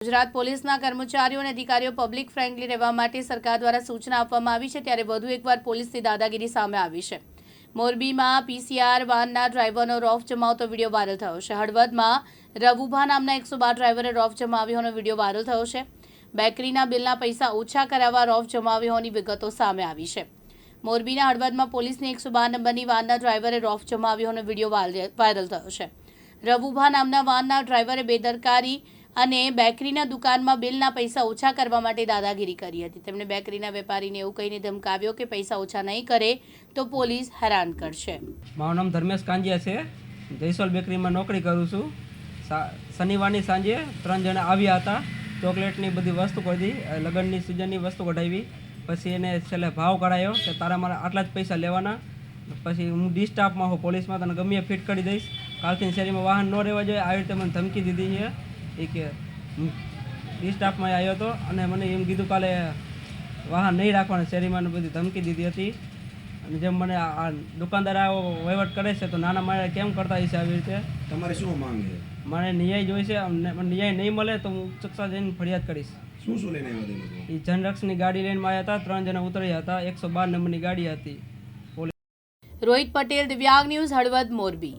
ગુજરાત પોલીસના કર્મચારીઓ અને અધિકારીઓ પબ્લિક ફ્રેન્ડલી રહેવા માટે સરકાર દ્વારા સૂચના આપવામાં આવી છે, ત્યારે વધુ એકવાર પોલીસની દાદાગીરી સામે આવી છે। મોરબીમાં પીસીઆર વાનના ડ્રાઈવરનો રોફ જમાવતો વિડીયો વાયરલ થયો છે। હળવદમાં રવુભા નામના 112 ડ્રાઈવરે રોફ જમાવ્યોનો વિડીયો વાયરલ થયો છે। બેકરીના બિલના પૈસા ઓછા કરાવવા રોફ જમાવ્યો હોવાની વિગતો સામે આવી છે। મોરબીના હળવદમાં પોલીસની 112 નંબરની વાનના ડ્રાઈવરે રોફ જમાવ્યોનો વિડીયો વાયરલ થયો છે। રવુભા નામના વાનના ડ્રાઈવરે બેદરકારી અને બેકરીના દુકાનમાં બિલના પૈસા ઓછા કરવા માટે દાદાગીરી કરી હતી। તેમણે બેકરીના વેપારીને એવું કહીને ધમકાવ્યો કે પૈસા ઓછા નહીં કરે તો પોલીસ હેરાન કરશે। મારું નામ ધર્મેશ કાંજિયા છે। જયસોલ બેકરીમાં નોકરી કરું છું। શનિવારની સાંજે 3 જણા આવ્યા હતા। ચોકલેટની બધી વસ્તુ કરી લગ્નની સિઝનની વસ્તુ કઢાવી, પછી એને છેલ્લે ભાવ કઢાયો કે તારા મારા આટલા જ પૈસા લેવાના। પછી હું ડી સ્ટાફમાં હું પોલીસમાં તને ગમે ફિટ કરી દઈશ, કાલથી શેરીમાં વાહન ન રહેવા જોઈએ, આવી રીતે મને ધમકી દીધી છે। એ કે ડી સ્ટાફમાં આવ્યો હતો અને મને એમ કીધું કાલે વાહન નહીં રાખવાના, શેરીમાં બધી ધમકી દીધી હતી। અને જેમ મને આ દુકાનદાર આવો વહીવટ કરે છે તો નાના માણસ કેમ કરતા હશે આવી રીતે? તમારી શું માંગ છે? મને ન્યાય જોઈશે। મને ન્યાય નહીં મળે તો હું ચકસા જઈને ફરિયાદ કરીશ। શું લઈને આવ્યા હતા? એ જનરક્ષની ગાડી લઈને આવ્યા હતા। 3 જણા ઉતર્યા હતા। 112 નંબરની ગાડી હતી। રોહિત પટેલ, દિવ્યાંગ ન્યૂઝ, હળવદ, મોરબી।